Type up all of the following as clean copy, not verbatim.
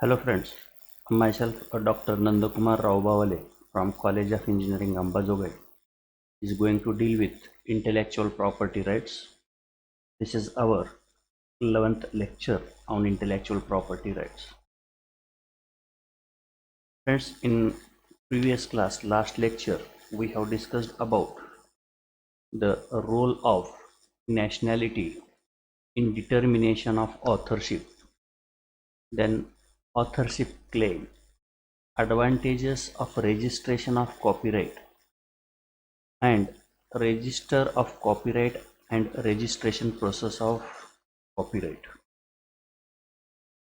Hello friends, myself Dr. Nandakumar Rao Bawale from College of Engineering Ambazogai is going to deal with intellectual property rights. This is our 11th lecture on intellectual property rights. Friends, in previous class, last lecture, we have discussed about the role of nationality in determination of authorship, then authorship claim, advantages of registration of copyright, and register of copyright and registration process of copyright.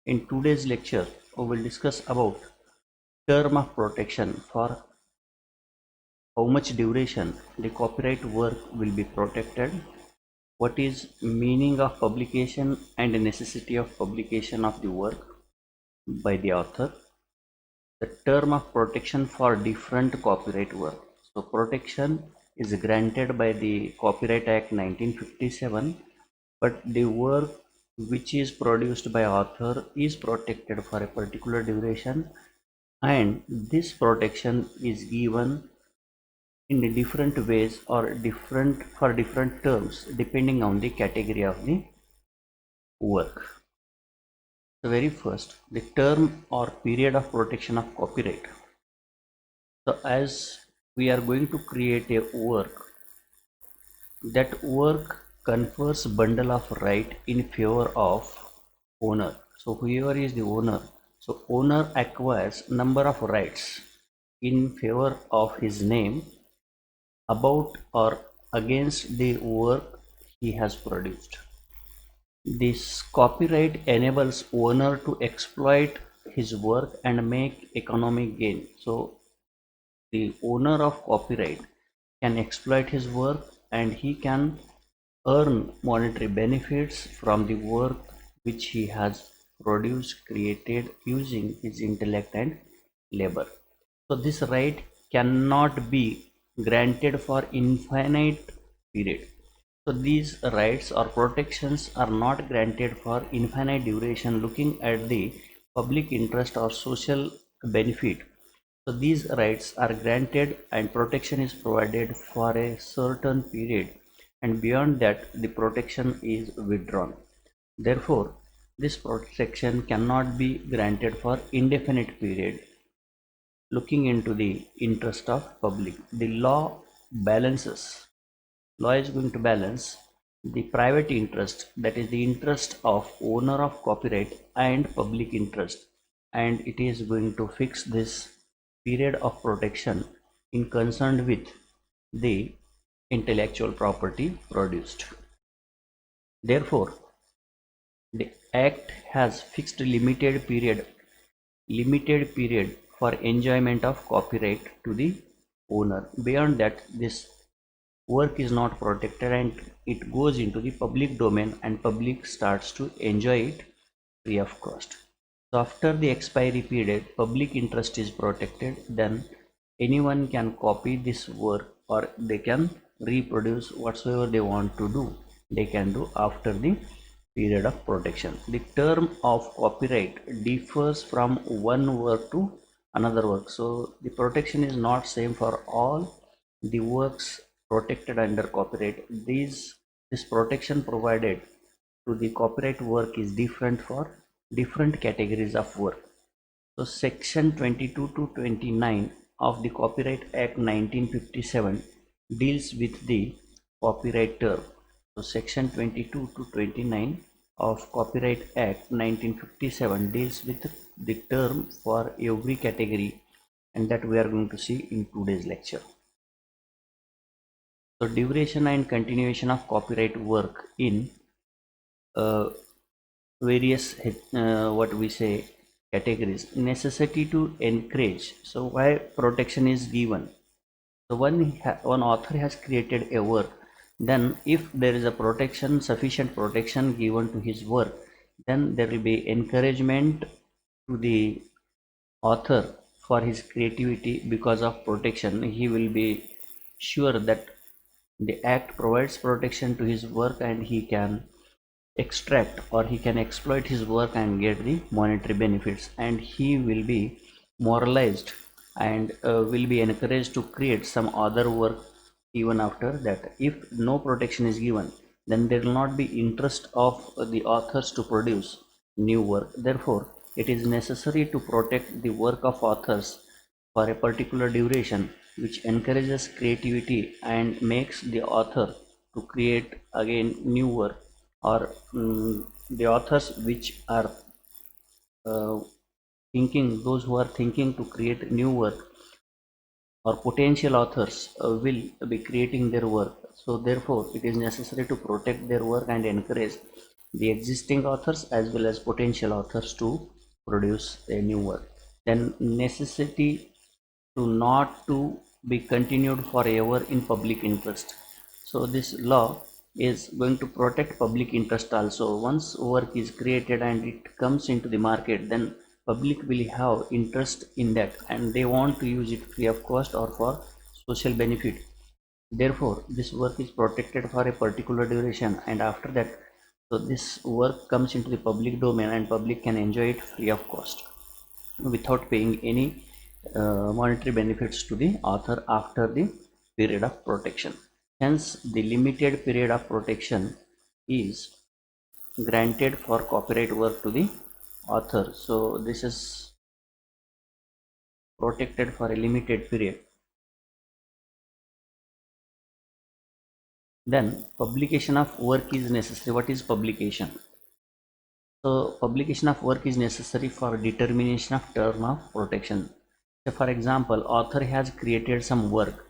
In today's lecture, we will discuss about term of protection, for how much duration the copyright work will be protected, what is meaning of publication and necessity of publication of the work by the author, the term of protection for different copyright work. So protection is granted by the Copyright Act 1957, but the work which is produced by author is protected for a particular duration, and this protection is given in different ways or different for different terms depending on the category of the work. The very first, the term or period of protection of copyright. So as we are going to create a work, that work confers bundle of right in favor of owner. So whoever is the owner, so owner acquires number of rights in favor of his name about or against the work he has produced. This copyright enables owner to exploit his work and make economic gain. So the owner of copyright can exploit his work and he can earn monetary benefits from the work which he has produced, created using his intellect and labor. So this right cannot be granted for infinite period. So these rights or protections are not granted for infinite duration looking at the public interest or social benefit. So these rights are granted and protection is provided for a certain period, and beyond that the protection is withdrawn. Therefore, this protection cannot be granted for indefinite period looking into the interest of public. The law is going to balance the private interest, that is the interest of owner of copyright, and public interest, and it is going to fix this period of protection in concern with the intellectual property produced. Therefore, the act has fixed limited period for enjoyment of copyright to the owner. Beyond that, this work is not protected and it goes into the public domain and public starts to enjoy it free of cost. So after the expiry period, public interest is protected, then anyone can copy this work or they can reproduce whatsoever they want to do, they can do after the period of protection. The term of copyright differs from one work to another work, so the protection is not same for all the works protected under copyright. This protection provided to the copyright work is different for different categories of work. So section 22 to 29 of the Copyright Act 1957 deals with the copyright term. So section 22 to 29 of Copyright Act 1957 deals with the term for every category, and that we are going to see in today's lecture. So duration and continuation of copyright work in various what we say categories. Necessity to encourage. So why protection is given? So one author has created a work, then if there is a protection, sufficient protection given to his work, then there will be encouragement to the author for his creativity. Because of protection, he will be sure that the act provides protection to his work and he can extract or he can exploit his work and get the monetary benefits, and he will be moralized and will be encouraged to create some other work even after that. If no protection is given, then there will not be interest of the authors to produce new work. Therefore, it is necessary to protect the work of authors for a particular duration, which encourages creativity and makes the author to create again new work, or the authors which are uh, those who are thinking to create new work or potential authors will be creating their work. So therefore it is necessary to protect their work and encourage the existing authors as well as potential authors to produce a new work. Then necessity to not to be continued forever in public interest. So this law is going to protect public interest also. Once work is created and it comes into the market, then public will have interest in that and they want to use it free of cost or for social benefit. Therefore, this work is protected for a particular duration, and after that, so this work comes into the public domain and public can enjoy it free of cost without paying any monetary benefits to the author after the period of protection. Hence, the limited period of protection is granted for copyright work to the author. So, this is protected for a limited period. Then, publication of work is necessary. What is publication? So, publication of work is necessary for determination of term of protection. So for example, author has created some work,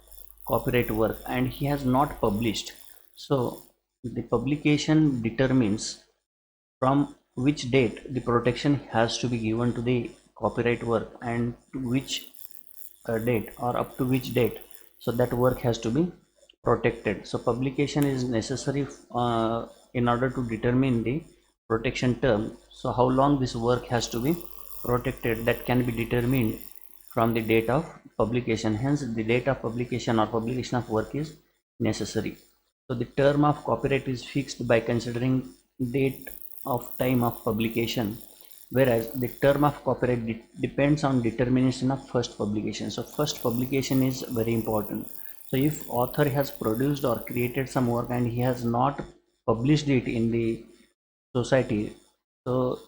copyright work, and he has not published. So the publication determines from which date the protection has to be given to the copyright work and to which date or up to which date, so that work has to be protected. So publication is necessary in order to determine the protection term. So how long this work has to be protected, that can be determined from the date of publication. Hence the date of publication or publication of work is necessary. So the term of copyright is fixed by considering date of time of publication, whereas the term of copyright depends on determination of first publication. So first publication is very important. So if author has produced or created some work and he has not published it in the society, so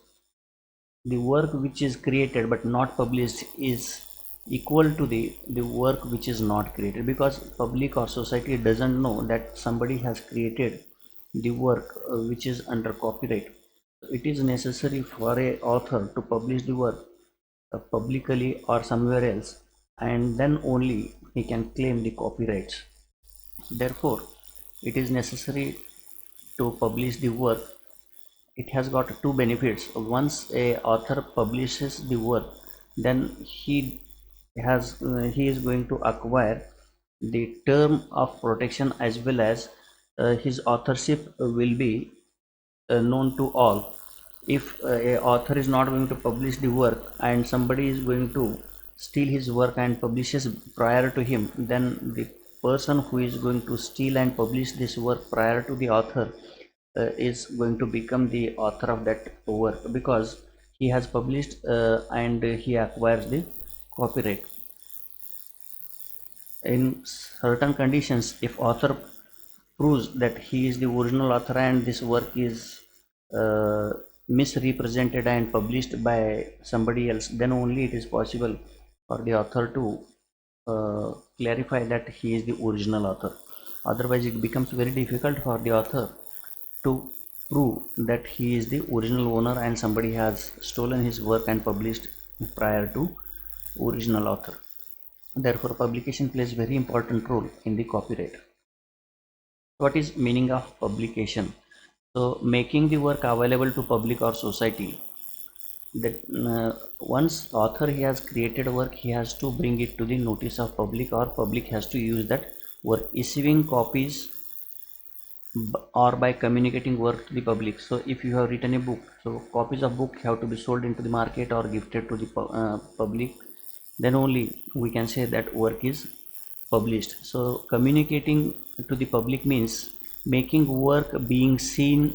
the work which is created but not published is equal to the work which is not created, because public or society doesn't know that somebody has created the work which is under copyright. It is necessary for a author to publish the work publicly or somewhere else, and then only he can claim the copyrights. Therefore it is necessary to publish the work. It has got two benefits. Once a author publishes the work, then he is going to acquire the term of protection, as well as his authorship will be known to all. If a author is not going to publish the work and somebody is going to steal his work and publishes prior to him, then the person who is going to steal and publish this work prior to the author is going to become the author of that work, because he has published and he acquires the copyright. In certain conditions, if author proves that he is the original author and this work is uh, misrepresented and published by somebody else, then only it is possible for the author to clarify that he is the original author. Otherwise it becomes very difficult for the author to prove that he is the original owner and somebody has stolen his work and published prior to original author. Therefore publication plays very important role in the copyright. What is meaning of publication? So making the work available to public or society. That once author he has created work, he has to bring it to the notice of public, or public has to use that work, issuing copies or by communicating work to the public. So if you have written a book, so copies of book have to be sold into the market or gifted to the public, then only we can say that work is published. So communicating to the public means making work being seen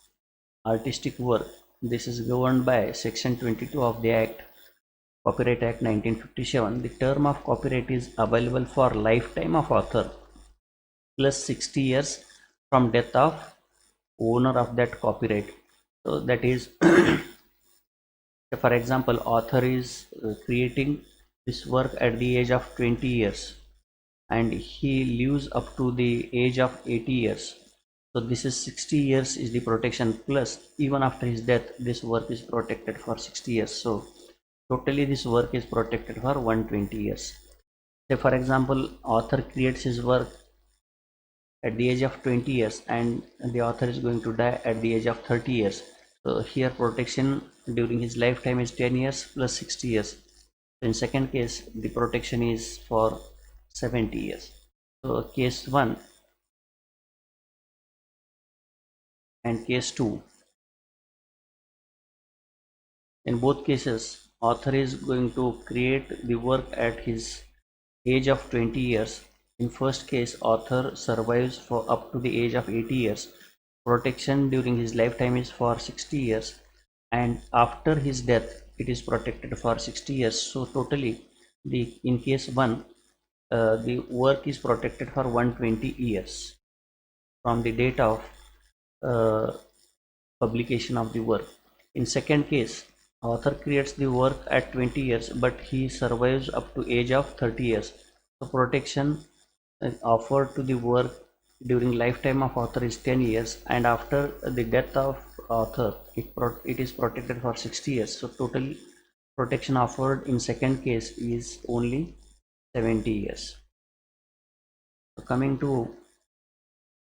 artistic work. This is governed by Section 22 of the Act, Copyright Act 1957. The term of copyright is available for lifetime of author plus 60 years from death of owner of that copyright. So that is, for example, author is creating this work at the age of 20 years and he lives up to the age of 80 years. So this is 60 years is the protection, plus even after his death this work is protected for 60 years. So totally this work is protected for 120 years. Say for example, author creates his work at the age of 20 years and the author is going to die at the age of 30 years. So here protection during his lifetime is 10 years plus 60 years. In second case the protection is for 70 years. So case 1 and case 2, in both cases author is going to create the work at his age of 20 years. In first case author survives for up to the age of 80 years. Protection during his lifetime is for 60 years and after his death it is protected for 60 years. So totally the in case 1 the work is protected for 120 years from the date of uh, publication of the work. In second case, author creates the work at 20 years but he survives up to age of 30 years. So protection offered to the work during lifetime of author is 10 years and after the death of author it is protected for 60 years. So total protection offered in second case is only 70 years. So coming to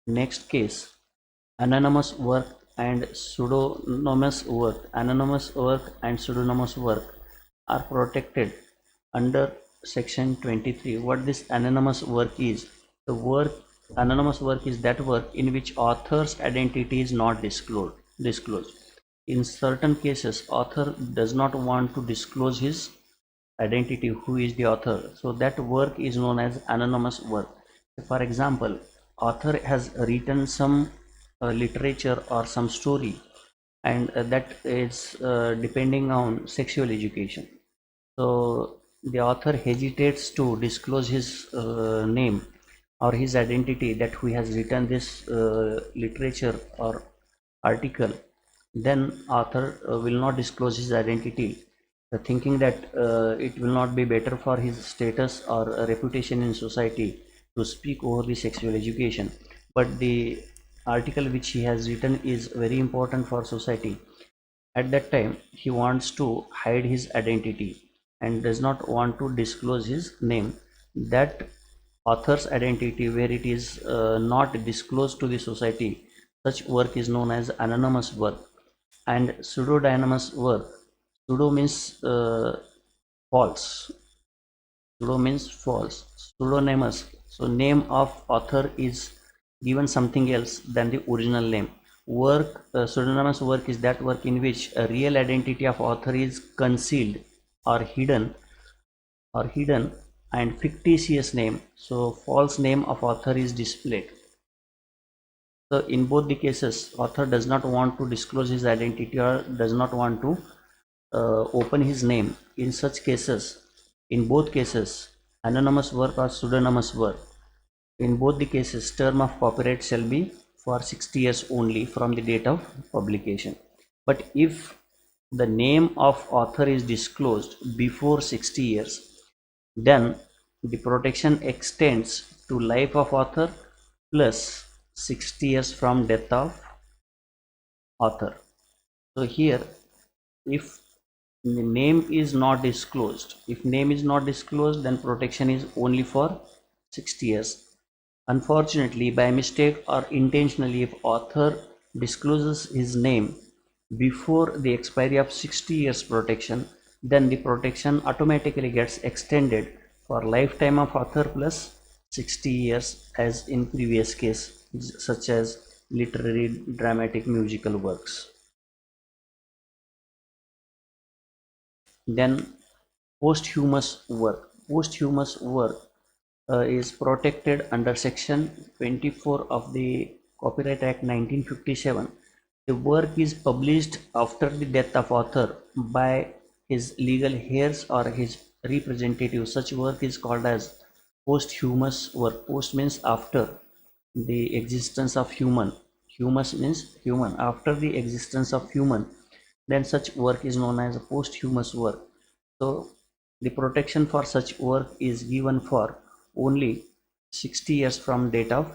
next case, anonymous work and pseudonymous work. Anonymous work and pseudonymous work are protected under section 23. What this anonymous work is? The work anonymous work is that work in which author's identity is not disclosed. In certain cases author does not want to disclose his identity, who is the author, so that work is known as anonymous work. For example, author has written some literature or some story and that is depending on sexual education. So the author hesitates to disclose his name or his identity, that who has written this literature or article. Then author will not disclose his identity, thinking that it will not be better for his status or reputation in society to speak over the sexual education. But the article which he has written is very important for society. At that time he wants to hide his identity and does not want to disclose his name. That author's identity, where it is not disclosed to the society, such work is known as anonymous work. And pseudonymous work, pseudo means false, pseudo means false, pseudonymous, so name of author is given something else than the original name. Work pseudonymous work is that work in which a real identity of author is concealed or hidden and fictitious name, so false name of author is displayed. So in both the cases author does not want to disclose his identity or does not want to open his name. In such cases, in both cases, anonymous work or pseudonymous work, in both the cases term of copyright shall be for 60 years only from the date of publication. But if the name of author is disclosed before 60 years, then the protection extends to life of author plus 60 years from death of author. So here, if the name is not disclosed, then protection is only for 60 years. Unfortunately, by mistake or intentionally, if author discloses his name before the expiry of 60 years protection, then the protection automatically gets extended for lifetime of author plus 60 years, as in previous case, such as literary, dramatic, musical works. Then posthumous work. Posthumous work is protected under section 24 of the Copyright Act 1957. The work is published after the death of author by his legal heirs or his representative. Such work is called as posthumous work. Post means after the existence of human. Humus means human. After the existence of human, then such work is known as a posthumous work. So the protection for such work is given for only 60 years from date of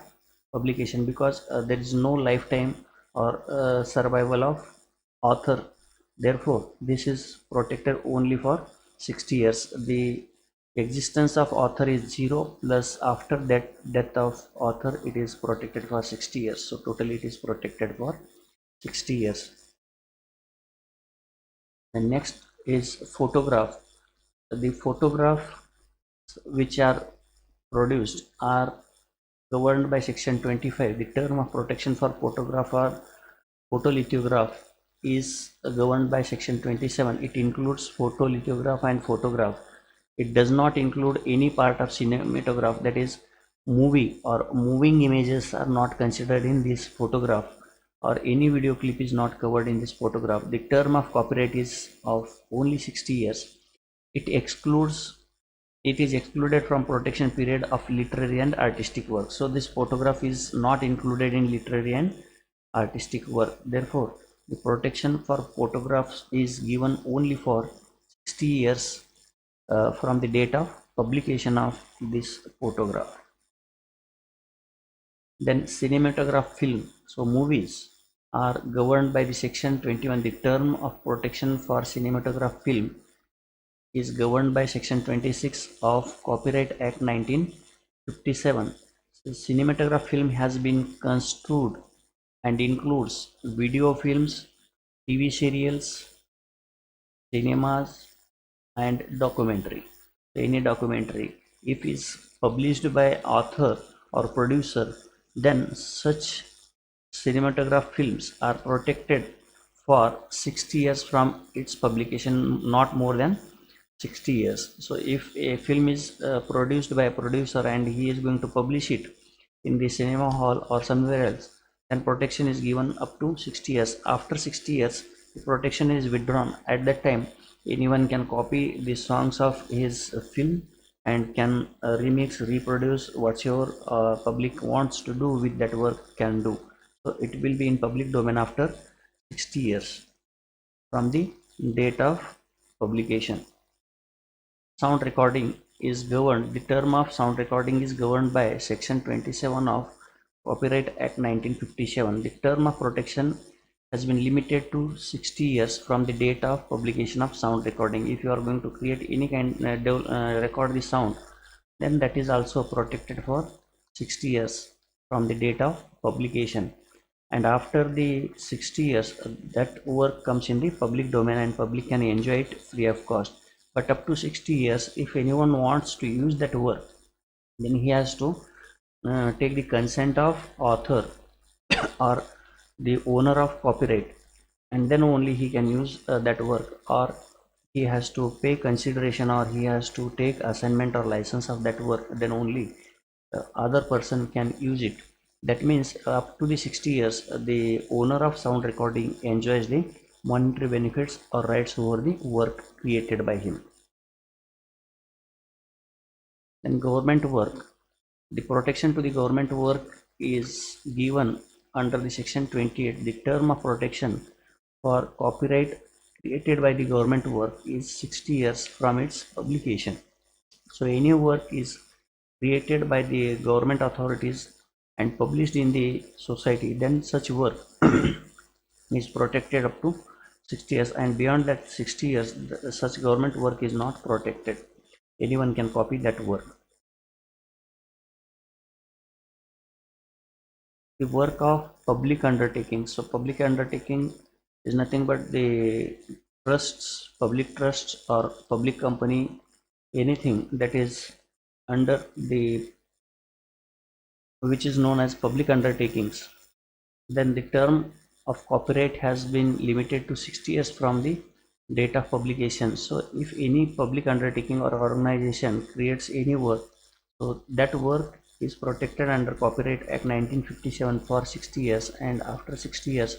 publication, because there is no lifetime or survival of author. Therefore this is protected only for 60 years. The existence of author is 0, plus after that death of author it is protected for 60 years. So totally it is protected for 60 years. And next is photograph. The photographs which are produced are governed by section 25. The term of protection for photograph or photolithograph is governed by section 27. It includes photolithograph and photograph. It does not include any part of cinematograph, that is movie or moving images are not considered in this photograph, or any video clip is not covered in this photograph. The term of copyright is of only 60 years. It excludes it is excluded from protection period of literary and artistic work. So this photograph is not included in literary and artistic work. Therefore the protection for photographs is given only for 60 years from the date of publication of this photograph. Then cinematograph film, so movies are governed by the section 21. The term of protection for cinematograph film is governed by section 26 of Copyright Act 1957. So cinematograph film has been construed and includes video films, TV serials, cinemas, and documentary. Any documentary, if is published by author or producer, then such cinematograph films are protected for 60 years from its publication, not more than 60 years. So if a film is produced by a producer and he is going to publish it in the cinema hall or somewhere else, then protection is given up to 60 years. After 60 years the protection is withdrawn. At that time anyone can copy the songs of his film and can remix, reproduce whatever public wants to do with that work can do. So it will be in public domain after 60 years from the date of publication. Sound recording is governed. The term of sound recording is governed by section 27 of Copyright Act 1957. The term of protection has been limited to 60 years from the date of publication of sound recording. If you are going to create any kind record the sound, then that is also protected for 60 years from the date of publication. And after the 60 years that work comes in the public domain and public can enjoy it free of cost. But up to 60 years, if anyone wants to use that work, then he has to take the consent of author or the owner of copyright, and then only he can use that work, or he has to pay consideration, or he has to take assignment or license of that work, then only other person can use it. That means up to the 60 years the owner of sound recording enjoys the monetary benefits or rights over the work created by him. Then government work, the protection to the government work is given under the section 28. The term of protection for copyright created by the government work is 60 years from its publication. So any work is created by the government authorities and published in the society, then such work is protected up to 60 years, and beyond that 60 years such government work is not protected. Anyone can copy that work. The work of public undertaking. So public undertaking is nothing but the trusts, public trusts or public company, anything that is under the which is known as public undertakings, then the term of copyright has been limited to 60 years from the date of publication. So if any public undertaking or organization creates any work, so that work is protected under Copyright Act 1957 for 60 years, and after 60 years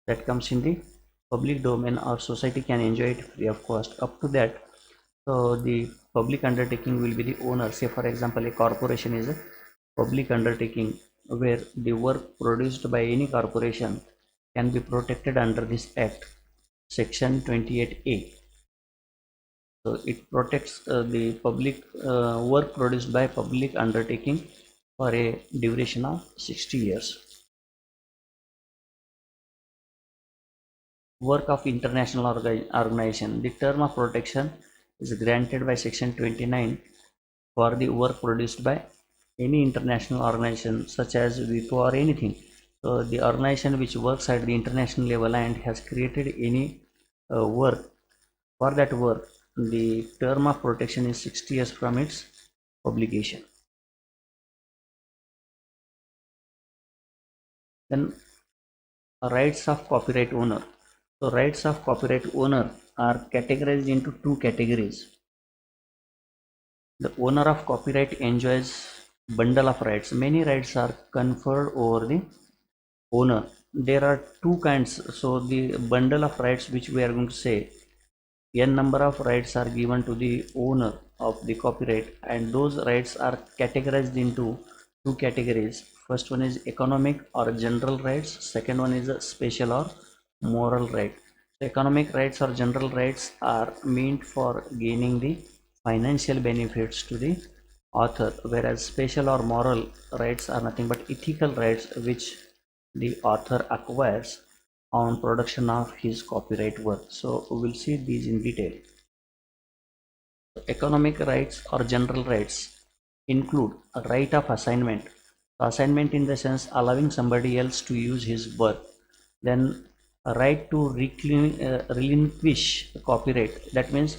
that comes in the public domain or society can enjoy it free of cost. Up to that, so the public undertaking will be the owner. Say for example, a corporation is a public undertaking where the work produced by any corporation can be protected under this act, section 28A. So it protects the public work produced by public undertaking for a duration of 60 years. Work of international organization. The term of protection is granted by section 29 for the work produced by any international organization such as WIPO or anything. So the organization which works at the international level and has created any work, for that work the term of protection is 60 years from its publication. Then rights of copyright owner. So rights of copyright owner are categorized into two categories. The owner of copyright enjoys bundle of rights. Many rights are conferred over the owner. There are two kinds. So the bundle of rights which we are going to say, n number of rights are given to the owner of the copyright, and those rights are categorized into two categories. First one is economic or general rights. Second one is a special or moral right. So economic rights or general rights are meant for gaining the financial benefits to the author, whereas special or moral rights are nothing but ethical rights which the author acquires on production of his copyright work. So we will see these in detail. Economic rights or general rights include a right of assignment. Assignment in the sense allowing somebody else to use his work. Then a right to relinquish copyright. That means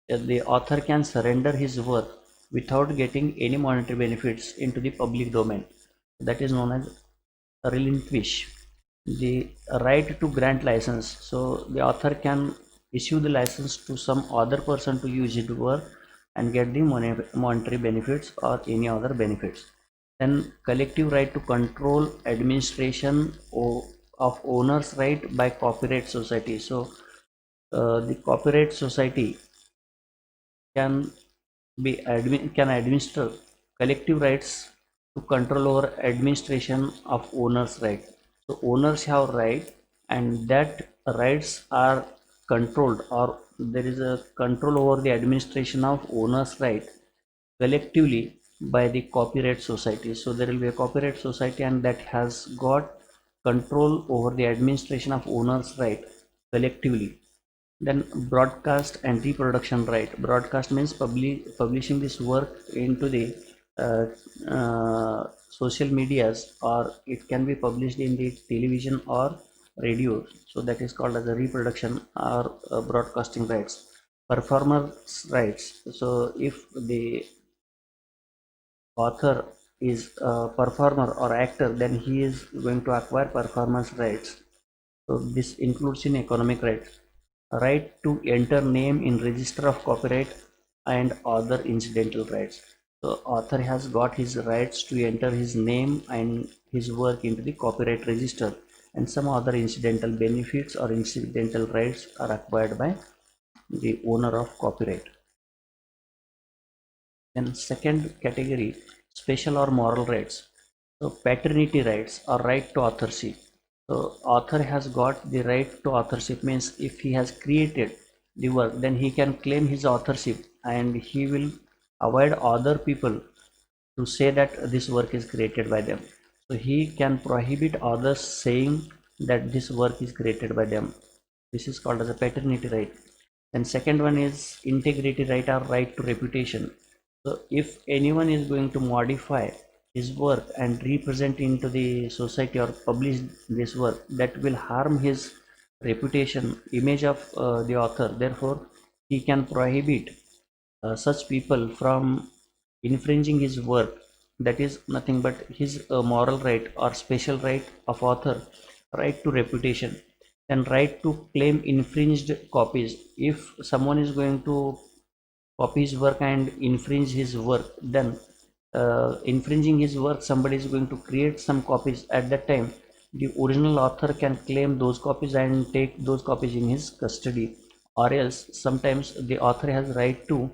the author can surrender his work without getting any monetary benefits into the public domain. That is known as relinquish. The right to grant license. So the author can issue the license to some other person to use his work and get the monetary benefits or any other benefits. Then collective right to control administration of owner's right by copyright society. So the copyright society can can administer collective rights to control over administration of owners' right. So owners have right, and that rights are controlled, or there is a control over the administration of owners' right collectively by the copyright society. So there will be a copyright society, and that has got control over the administration of owners' right collectively. Then broadcast and reproduction right. Broadcast means publishing this work into the uh, social medias, or it can be published in the television or radio. So that is called as a reproduction or broadcasting rights. Performers rights. So if the author is a performer or actor, then he is going to acquire performance rights. So this includes in economic rights. Right to enter name in register of copyright and other incidental rights. So author has got his rights to enter his name and his work into the copyright register, and some other incidental benefits or incidental rights are acquired by the owner of copyright. Then second category, special or moral rights. So paternity rights or right to authorship. So author has got the right to authorship, means if he has created the work, then he can claim his authorship, and he will avoid other people to say that this work is created by them. So he can prohibit others saying that this work is created by them. This is called as a paternity right. And second one is integrity right or right to reputation. So if anyone is going to modify his work and represent into the society or publish this work, that will harm his reputation, image of the author. Therefore, he can prohibit such people from infringing his work. That is nothing but his moral right or special right of author. Right to reputation and right to claim infringed copies. If someone is going to copy his work and infringe his work, then infringing his work, somebody is going to create some copies. At that time, the original author can claim those copies and take those copies in his custody, or else sometimes the author has right to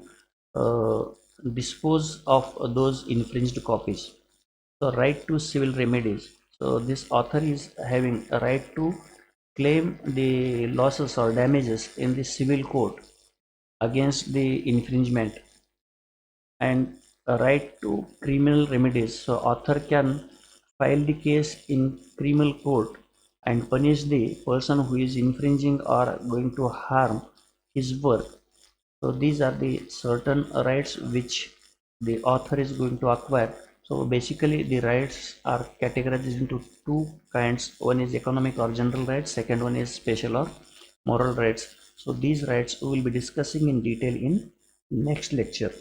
uh, dispose of those infringed copies. So right to civil remedies. So this author is having a right to claim the losses or damages in the civil court against the infringement, and a right to criminal remedies. So author can file the case in criminal court and punish the person who is infringing or going to harm his work. So these are the certain rights which the author is going to acquire. So basically the rights are categorized into two kinds. One is economic or general rights, second one is special or moral rights. So these rights we will be discussing in detail in next lecture.